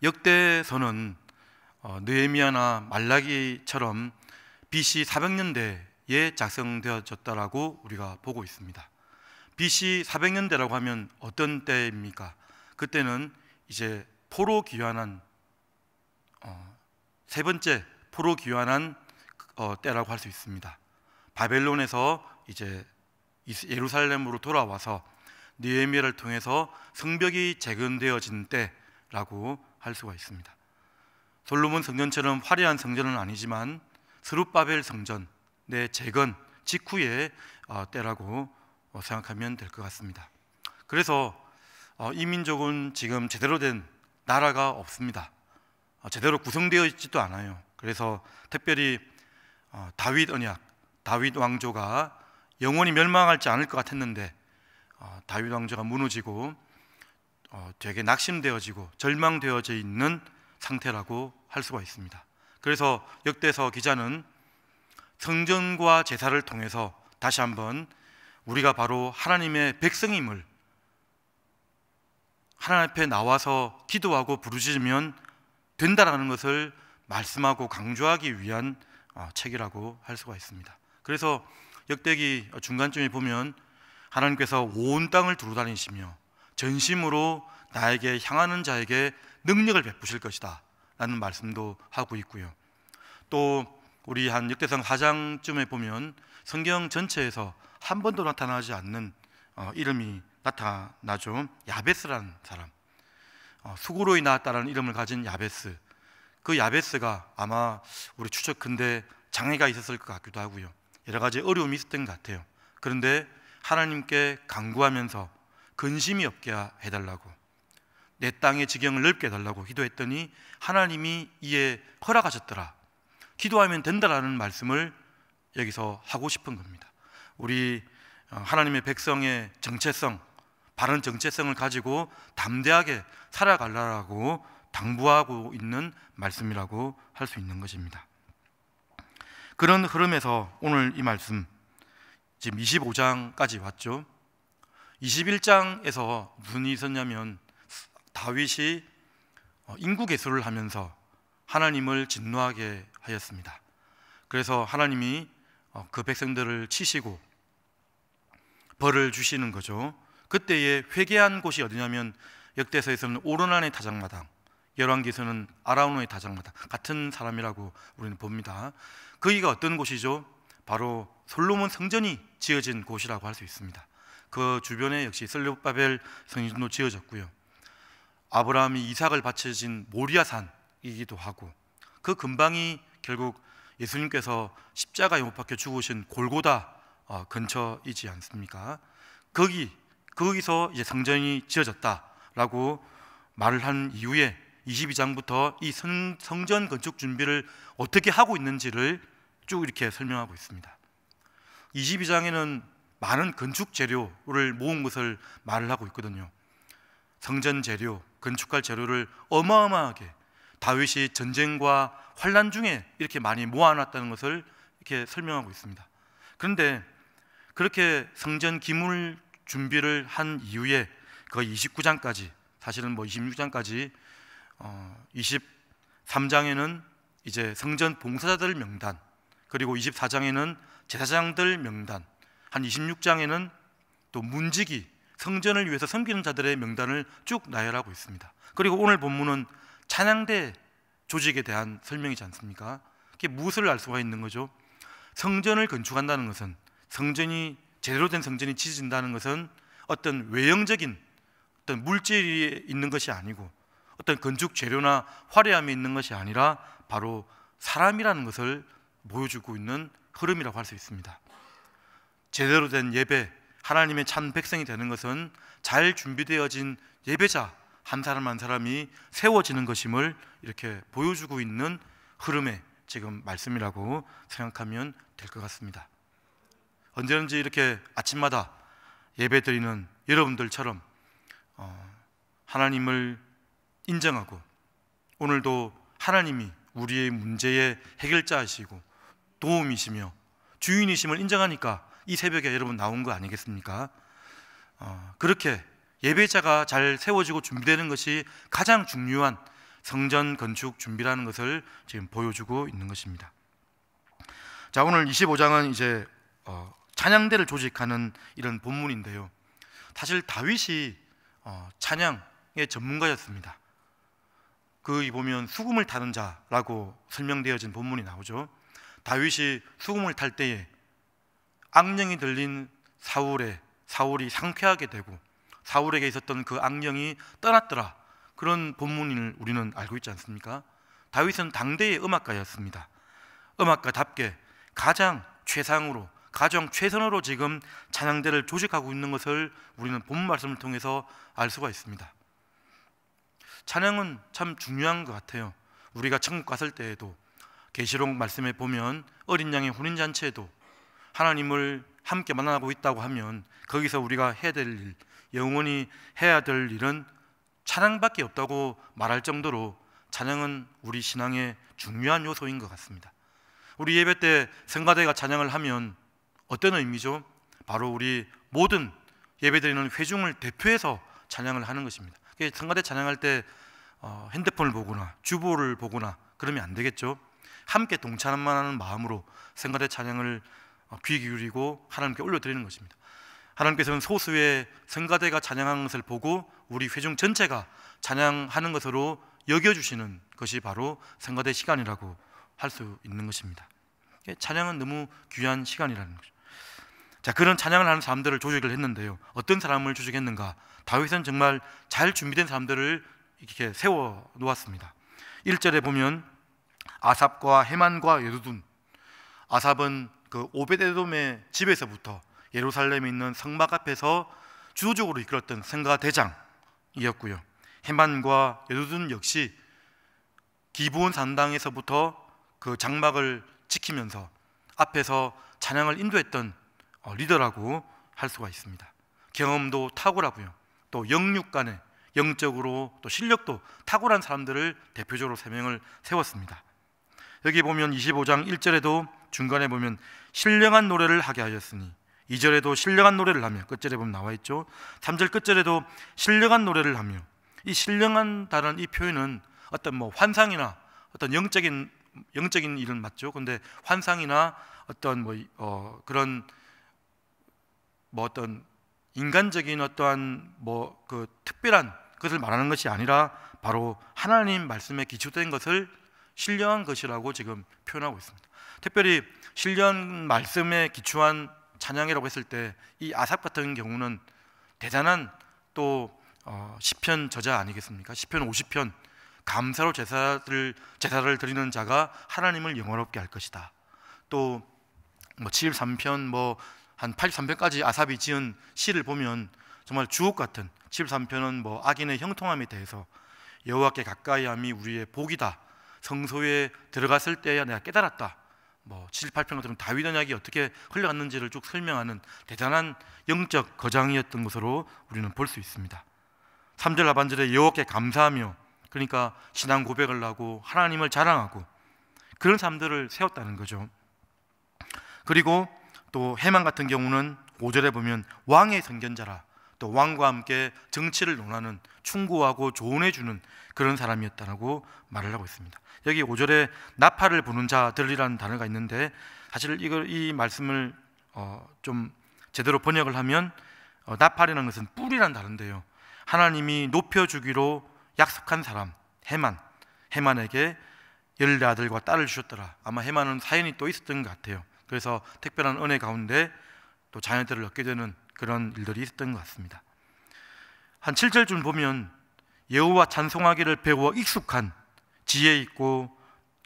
역대서는 느헤미야나 말라기처럼 BC 400년대에 작성되어졌다라고 우리가 보고 있습니다. BC 400년대라고 하면 어떤 때입니까? 그때는 이제 포로 귀환한 세 번째 포로 귀환한 때라고 할 수 있습니다. 바벨론에서 이제 예루살렘으로 돌아와서 느헤미야를 통해서 성벽이 재건되어진 때라고 할 수가 있습니다. 솔로몬 성전처럼 화려한 성전은 아니지만 스룹바벨 성전의 재건 직후의 때라고 생각하면 될 것 같습니다. 그래서 이 민족은 지금 제대로 된 나라가 없습니다. 제대로 구성되어 있지도 않아요. 그래서 특별히 다윗 언약, 다윗 왕조가 영원히 멸망하지 않을 것 같았는데 다윗 왕조가 무너지고 되게 낙심되어지고 절망되어져 있는 상태라고 할 수가 있습니다. 그래서 역대서 기자는 성전과 제사를 통해서 다시 한번 우리가 바로 하나님의 백성임을 하나님 앞에 나와서 기도하고 부르짖으면 된다라는 것을 말씀하고 강조하기 위한 책이라고 할 수가 있습니다. 그래서 역대기 중간쯤에 보면 하나님께서 온 땅을 두루다니시며 전심으로 나에게 향하는 자에게 능력을 베푸실 것이다 라는 말씀도 하고 있고요. 또 우리 한 역대상 4장쯤에 보면 성경 전체에서 한 번도 나타나지 않는 이름이 나타나죠. 야베스라는 사람, 수고로이 나왔다라는 이름을 가진 야베스. 그 야베스가 아마 우리 추측컨대 장애가 있었을 것 같기도 하고요. 여러 가지 어려움이 있었던 것 같아요. 그런데 하나님께 간구하면서 근심이 없게 해달라고, 내 땅의 지경을 넓게 해달라고 기도했더니 하나님이 이에 허락하셨더라. 기도하면 된다라는 말씀을 여기서 하고 싶은 겁니다. 우리 하나님의 백성의 정체성, 바른 정체성을 가지고 담대하게 살아가려고 당부하고 있는 말씀이라고 할 수 있는 것입니다. 그런 흐름에서 오늘 이 말씀 지금 25장까지 왔죠. 21장에서 무슨 일이 있었냐면 다윗이 인구 개수를 하면서 하나님을 진노하게 하였습니다. 그래서 하나님이 그 백성들을 치시고 벌을 주시는 거죠. 그때에 회개한 곳이 어디냐면 역대서에서는 오르난의 타작마당, 열왕기서는 아라우노의 타작마당, 같은 사람이라고 우리는 봅니다. 거기가 어떤 곳이죠? 바로 솔로몬 성전이 지어진 곳이라고 할 수 있습니다. 그 주변에 역시 스룹바벨 성전도 지어졌고요. 아브라함이 이삭을 바쳐진 모리아산이기도 하고, 그 근방이 결국 예수님께서 십자가에 못 박혀 죽으신 골고다 근처이지 않습니까? 거기서 이제 성전이 지어졌다라고 말을 한 이후에 22장부터 이 성전 건축 준비를 어떻게 하고 있는지를 쭉 이렇게 설명하고 있습니다. 22장에는 많은 건축 재료를 모은 것을 말을 하고 있거든요. 성전 재료, 건축할 재료를 어마어마하게 다윗이 전쟁과 환난 중에 이렇게 많이 모아놨다는 것을 이렇게 설명하고 있습니다. 그런데 그렇게 성전 기물 준비를 한 이후에 거의 29장까지, 사실은 26장까지 23장에는 이제 성전 봉사자들 명단, 그리고 24장에는 제사장들 명단, 한 26장에는 또 문지기, 성전을 위해서 섬기는 자들의 명단을 쭉 나열하고 있습니다. 그리고 오늘 본문은 찬양대 조직에 대한 설명이지 않습니까? 이게 무엇을 알 수가 있는 거죠? 성전을 건축한다는 것은, 성전이 제대로 된 성전이 지어진다는 것은 어떤 외형적인 어떤 물질이 있는 것이 아니고 어떤 건축 재료나 화려함이 있는 것이 아니라 바로 사람이라는 것을 보여주고 있는 흐름이라고 할 수 있습니다. 제대로 된 예배, 하나님의 참 백성이 되는 것은 잘 준비되어진 예배자 한 사람 한 사람이 세워지는 것임을 이렇게 보여주고 있는 흐름의 지금 말씀이라고 생각하면 될 것 같습니다. 언제든지 이렇게 아침마다 예배 드리는 여러분들처럼 하나님을 인정하고, 오늘도 하나님이 우리의 문제의 해결자이시고 도움이시며 주인이심을 인정하니까 이 새벽에 여러분 나온 거 아니겠습니까? 그렇게 예배자가 잘 세워지고 준비되는 것이 가장 중요한 성전 건축 준비라는 것을 지금 보여주고 있는 것입니다. 자, 오늘 25장은 이제 찬양대를 조직하는 이런 본문인데요. 사실 다윗이 찬양의 전문가였습니다. 거기 보면 수금을 타는 자라고 설명되어진 본문이 나오죠. 다윗이 수금을 탈 때에 악령이 들린 사울이 상쾌하게 되고 사울에게 있었던 그 악령이 떠났더라, 그런 본문을 우리는 알고 있지 않습니까? 다윗은 당대의 음악가였습니다. 음악가답게 가장 최상으로, 가장 최선으로 지금 찬양대를 조직하고 있는 것을 우리는 본문 말씀을 통해서 알 수가 있습니다. 찬양은 참 중요한 것 같아요. 우리가 천국 갔을 때에도 계시록 말씀에 보면 어린 양의 혼인잔치에도 하나님을 함께 만나고 있다고 하면 거기서 우리가 해야 될 일, 영원히 해야 될 일은 찬양밖에 없다고 말할 정도로 찬양은 우리 신앙의 중요한 요소인 것 같습니다. 우리 예배 때 성가대가 찬양을 하면 어떤 의미죠? 바로 우리 모든 예배드리는 회중을 대표해서 찬양을 하는 것입니다. 성가대 찬양할 때 핸드폰을 보거나 주보를 보거나 그러면 안 되겠죠. 함께 동참하는 마음으로 성가대 찬양을 귀 기울이고 하나님께 올려드리는 것입니다. 하나님께서는 소수의 성가대가 찬양하는 것을 보고 우리 회중 전체가 찬양하는 것으로 여겨주시는 것이 바로 성가대 시간이라고 할 수 있는 것입니다. 찬양은 너무 귀한 시간이라는 거죠. 자, 그런 찬양을 하는 사람들을 조직을 했는데요. 어떤 사람을 조직했는가? 다윗은 정말 잘 준비된 사람들을 이렇게 세워 놓았습니다. 1절에 보면 아삽과 헤만과 여두둔. 아삽은 그 오벳에돔의 집에서부터 예루살렘에 있는 성막 앞에서 주도적으로 이끌었던 성가대장이었고요. 헤만과 여두둔 역시 기브온 산당에서부터 그 장막을 지키면서 앞에서 찬양을 인도했던 리더라고 할 수가 있습니다. 경험도 탁월하고요, 또 영육간에 영적으로 또 실력도 탁월한 사람들을 대표적으로 세 명을 세웠습니다. 여기 보면 25장 1절에도 중간에 보면 신령한 노래를 하게 하였으니, 2절에도 신령한 노래를 하며, 끝절에 보면 나와 있죠. 3절 끝절에도 신령한 노래를 하며, 이 신령한다는 이 표현은 어떤 뭐 환상이나 어떤 영적인 일은 맞죠. 근데 환상이나 어떤 그런 어떤 인간적인 어떠한 그 특별한 것을 말하는 것이 아니라 바로 하나님 말씀에 기초된 것을 신령한 것이라고 지금 표현하고 있습니다. 특별히 신령한 말씀에 기초한 찬양이라고 했을 때 이 아삽 같은 경우는 대단한 또 시편 저자 아니겠습니까? 시편 50편, 감사로 제사를 드리는 자가 하나님을 영화롭게 할 것이다. 또 73편 한 83편까지 아삽이 지은 시를 보면 정말 주옥 같은, 73편은 악인의 형통함에 대해서 여호와께 가까이함이 우리의 복이다, 성소에 들어갔을 때야 내가 깨달았다, 78편 같은 다윗 언약이 어떻게 흘러갔는지를 쭉 설명하는 대단한 영적 거장이었던 것으로 우리는 볼 수 있습니다. 3절 하반절에 여호와께 감사하며, 그러니까 신앙 고백을 하고 하나님을 자랑하고 그런 사람들을 세웠다는 거죠. 그리고 또 헤만 같은 경우는 5절에 보면 왕의 선견자라, 또 왕과 함께 정치를 논하는, 충고하고 조언해주는 그런 사람이었다고 말을 하고 있습니다. 여기 5절에 나팔을 부는 자들이라는 단어가 있는데, 사실 이 말씀을 좀 제대로 번역을 하면 나팔이라는 것은 뿔이라는 단어인데요, 하나님이 높여주기로 약속한 사람 헤만에게 14아들과 딸을 주셨더라. 아마 헤만은 사연이 또 있었던 것 같아요. 그래서 특별한 은혜 가운데 또 자녀들을 얻게 되는 그런 일들이 있었던 것 같습니다. 한 7절쯤 보면 여호와 찬송하기를 배워 익숙한, 지혜 있고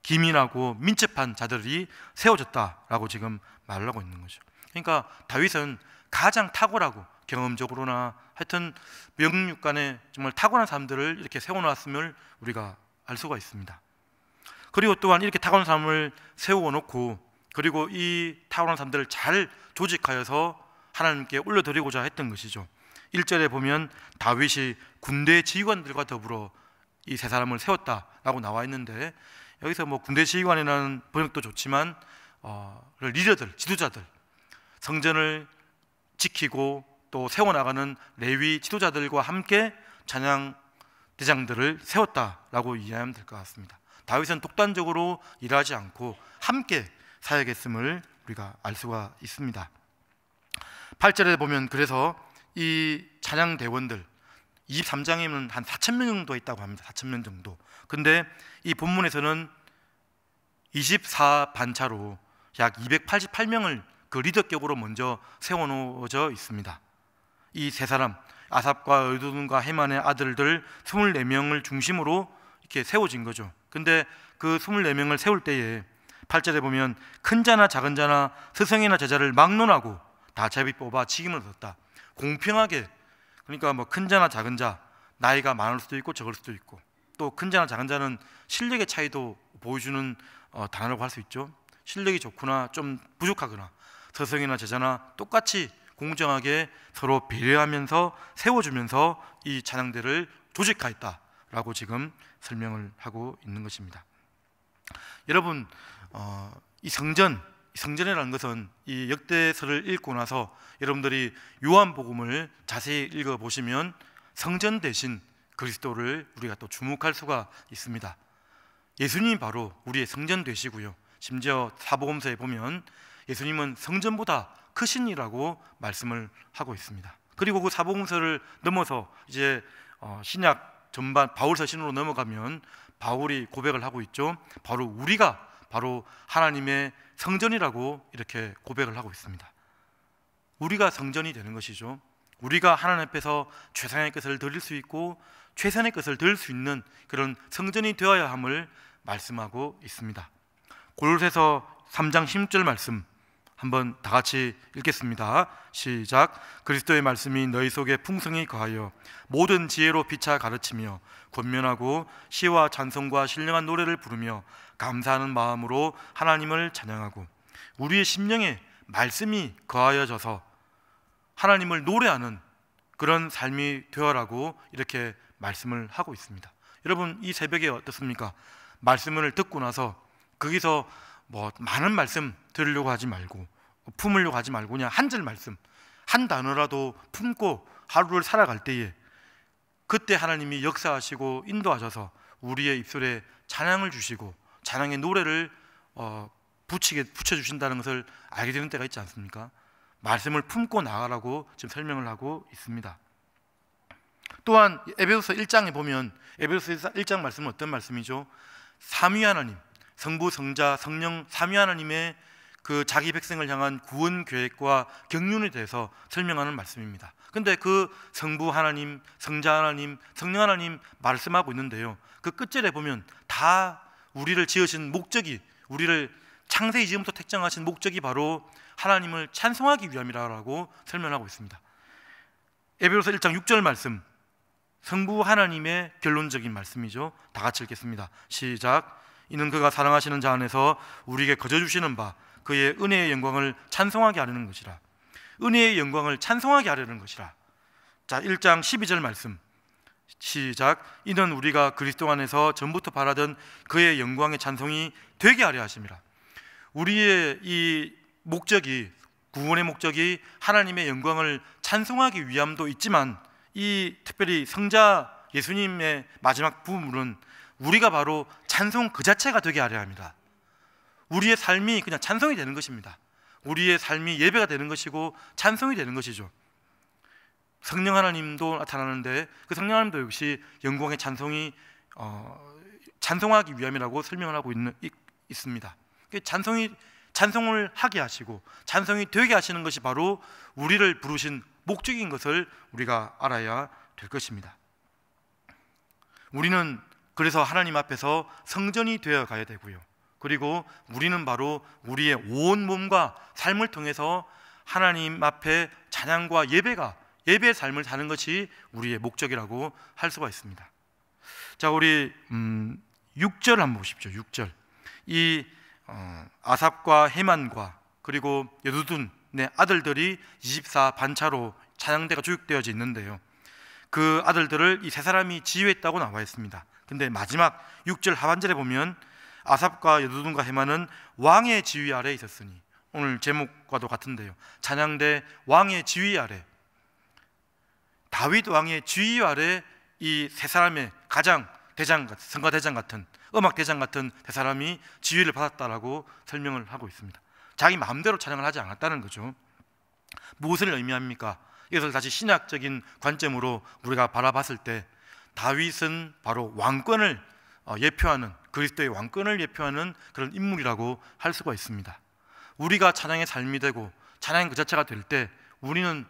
기민하고 민첩한 자들이 세워졌다라고 지금 말을 하고 있는 거죠. 그러니까 다윗은 가장 탁월하고 경험적으로나 하여튼 명육간에 정말 탁월한 사람들을 이렇게 세워놨음을 우리가 알 수가 있습니다. 그리고 또한 이렇게 탁월한 사람을 세워놓고, 그리고 이 탁월한 사람들을 잘 조직하여서 하나님께 올려드리고자 했던 것이죠. 1절에 보면 다윗이 군대 지휘관들과 더불어 이 세 사람을 세웠다라고 나와 있는데, 여기서 군대 지휘관이라는 번역도 좋지만 리더들, 지도자들, 성전을 지키고 또 세워나가는 레위 지도자들과 함께 찬양 대장들을 세웠다라고 이해하면 될 것 같습니다. 다윗은 독단적으로 일하지 않고 함께 사역했음을 우리가 알 수가 있습니다. 8절에 보면 그래서 이 찬양 대원들 23장에는 한 4,000명 정도 있다고 합니다. 4,000명 정도. 근데 이 본문에서는 24반차로 약 288명을 그 리더격으로 먼저 세워놓아져 있습니다. 이 세 사람 아삽과 여두둔과 헤만의 아들들 24명을 중심으로 이렇게 세워진 거죠. 근데 그 24명을 세울 때에 8절에 보면 큰 자나 작은 자나 스승이나 제자를 막론하고 다 제비 뽑아 직임을 얻었다. 공평하게, 그러니까 뭐 큰 자나 작은 자, 나이가 많을 수도 있고 적을 수도 있고, 또 큰 자나 작은 자는 실력의 차이도 보여주는 단어라고 할 수 있죠. 실력이 좋거나 좀 부족하거나 스승이나 제자나 똑같이 공정하게 서로 배려하면서 세워주면서 이 찬양대를 조직하였다라고 지금 설명을 하고 있는 것입니다. 여러분, 이 성전이라는 것은 이 역대서를 읽고 나서 여러분들이 요한복음을 자세히 읽어보시면 성전 대신 그리스도를 우리가 또 주목할 수가 있습니다. 예수님이 바로 우리의 성전 되시고요, 심지어 사복음서에 보면 예수님은 성전보다 크신이라고 말씀을 하고 있습니다. 그리고 그 사복음서를 넘어서 이제 신약 전반 바울 서신으로 넘어가면 바울이 고백을 하고 있죠. 바로 우리가 바로 하나님의 성전이라고 이렇게 고백을 하고 있습니다. 우리가 성전이 되는 것이죠. 우리가 하나님 앞에서 최상의 것을 드릴 수 있고 최선의 것을 드릴 수 있는 그런 성전이 되어야 함을 말씀하고 있습니다. 골로새서 3장 16절 말씀 한번 다 같이 읽겠습니다. 시작. 그리스도의 말씀이 너희 속에 풍성히 거하여 모든 지혜로 피차 가르치며 권면하고 시와 찬송과 신령한 노래를 부르며 감사하는 마음으로 하나님을 찬양하고 우리의 심령에 말씀이 거하여져서 하나님을 노래하는 그런 삶이 되어라고 이렇게 말씀을 하고 있습니다. 여러분, 이 새벽에 어떻습니까? 말씀을 듣고 나서 거기서 뭐 많은 말씀 들으려고 하지 말고 품으려고 하지 말고 그냥 한 절 말씀, 한 단어라도 품고 하루를 살아갈 때에 그때 하나님이 역사하시고 인도하셔서 우리의 입술에 찬양을 주시고 찬양의 노래를 붙여주신다는 것을 알게 되는 때가 있지 않습니까? 말씀을 품고 나가라고 지금 설명을 하고 있습니다. 또한 에베소서 1장에 보면 에베소서 1장 말씀은 어떤 말씀이죠? 삼위 하나님, 성부, 성자, 성령 삼위 하나님의 그 자기 백성을 향한 구원 계획과 경륜에 대해서 설명하는 말씀입니다. 근데 그 성부 하나님, 성자 하나님, 성령 하나님 말씀하고 있는데요, 그 끝절에 보면 다 우리를 지으신 목적이, 우리를 창세 이전부터 택정하신 목적이 바로 하나님을 찬송하기 위함이라고 설명하고 있습니다. 에베소서 1장 6절 말씀, 성부 하나님의 결론적인 말씀이죠. 다 같이 읽겠습니다. 시작. 이는 그가 사랑하시는 자 안에서 우리에게 거저 주시는 바 그의 은혜의 영광을 찬송하게 하려는 것이라. 은혜의 영광을 찬송하게 하려는 것이라. 자, 1장 12절 말씀 시작. 이는 우리가 그리스도 안에서 전부터 바라던 그의 영광의 찬송이 되게 하려 하심이라. 우리의 이 목적이, 구원의 목적이 하나님의 영광을 찬송하기 위함도 있지만 이 특별히 성자 예수님의 마지막 부분은 우리가 바로 찬송 그 자체가 되게 하려 합니다. 우리의 삶이 그냥 찬송이 되는 것입니다. 우리의 삶이 예배가 되는 것이고 찬송이 되는 것이죠. 성령 하나님도 나타나는데 그 성령 하나님도 역시 영광의 찬송이 찬송하기 위함이라고 설명을 하고 있습니다. 찬송을 하게 하시고 찬송이 되게 하시는 것이 바로 우리를 부르신 목적인 것을 우리가 알아야 될 것입니다. 우리는 그래서 하나님 앞에서 성전이 되어 가야 되고요, 그리고 우리는 바로 우리의 온 몸과 삶을 통해서 하나님 앞에 찬양과 예배의 삶을 사는 것이 우리의 목적이라고 할 수가 있습니다. 자, 우리 6절 한번 보십시오. 6절. 이 아삽과 헤만과 그리고 여두둔의 아들들이 24반차로 찬양대가 조직되어져 있는데요, 그 아들들을 이 세 사람이 지휘했다고 나와 있습니다. 근데 마지막 6절 하반절에 보면 아삽과 여두둔과 헤만은 왕의 지휘 아래에 있었으니, 오늘 제목과도 같은데요, 찬양대 왕의 지휘 아래, 다윗 왕의 지휘 아래 이 세 사람의 가장 대장, 성가 대장 같은, 음악 대장 같은 세 사람이 지휘를 받았다라고 설명을 하고 있습니다. 자기 마음대로 찬양을 하지 않았다는 거죠. 무엇을 의미합니까? 이것을 다시 신학적인 관점으로 우리가 바라봤을 때 다윗은 바로 왕권을 예표하는, 그리스도의 왕권을 예표하는 그런 인물이라고 할 수가 있습니다. 우리가 찬양의 삶이 되고 찬양 그 자체가 될 때 우리는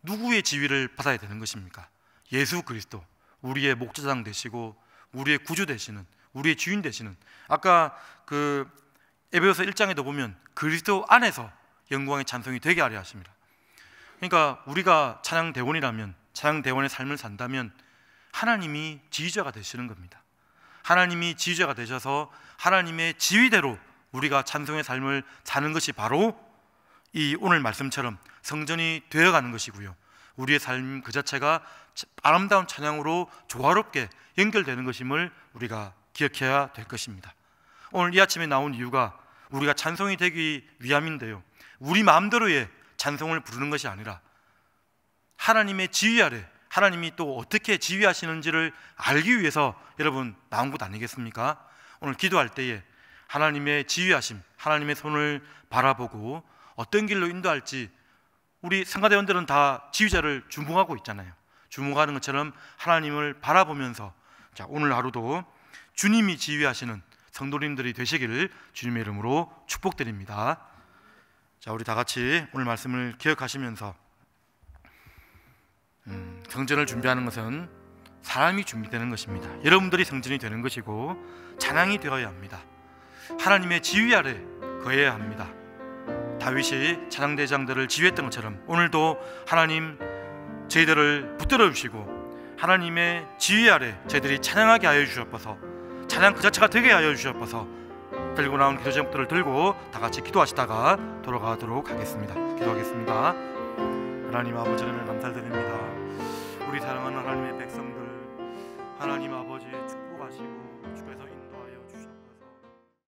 누구의 지위를 받아야 되는 것입니까? 예수 그리스도, 우리의 목자장 되시고 우리의 구주 되시는, 우리의 주인 되시는, 아까 그 에베소서 1장에도 보면 그리스도 안에서 영광의 찬송이 되게 하려 하십니다. 그러니까 우리가 찬양대원이라면, 찬양대원의 삶을 산다면 하나님이 지휘자가 되시는 겁니다. 하나님이 지휘자가 되셔서 하나님의 지휘대로 우리가 찬송의 삶을 사는 것이 바로 이 오늘 말씀처럼 성전이 되어가는 것이고요, 우리의 삶 그 자체가 아름다운 찬양으로 조화롭게 연결되는 것임을 우리가 기억해야 될 것입니다. 오늘 이 아침에 나온 이유가 우리가 찬송이 되기 위함인데요, 우리 마음대로의 찬송을 부르는 것이 아니라 하나님의 지휘 아래 하나님이 또 어떻게 지휘하시는지를 알기 위해서 여러분 나온 것 아니겠습니까? 오늘 기도할 때에 하나님의 지휘하심, 하나님의 손을 바라보고 어떤 길로 인도할지, 우리 성가대원들은 다 지휘자를 주목하고 있잖아요. 주목하는 것처럼 하나님을 바라보면서 자, 오늘 하루도 주님이 지휘하시는 성도님들이 되시기를 주님의 이름으로 축복드립니다. 자, 우리 다 같이 오늘 말씀을 기억하시면서 성전을 준비하는 것은 사람이 준비되는 것입니다. 여러분들이 성전이 되는 것이고 찬양이 되어야 합니다. 하나님의 지휘 아래 거해야 합니다. 다윗이 찬양대장들을 지휘했던 것처럼 오늘도 하나님 저희들을 붙들어 주시고 하나님의 지휘 아래 저희들이 찬양하게 하여 주시옵소서. 찬양 그 자체가 되게 하여 주시옵소서. 들고 나온 기도 제목들을 들고 다 같이 기도하시다가 돌아가도록 하겠습니다. 기도하겠습니다. 하나님 아버지, 은혜 감사드립니다. 우리 사랑하는 하나님의 백성들,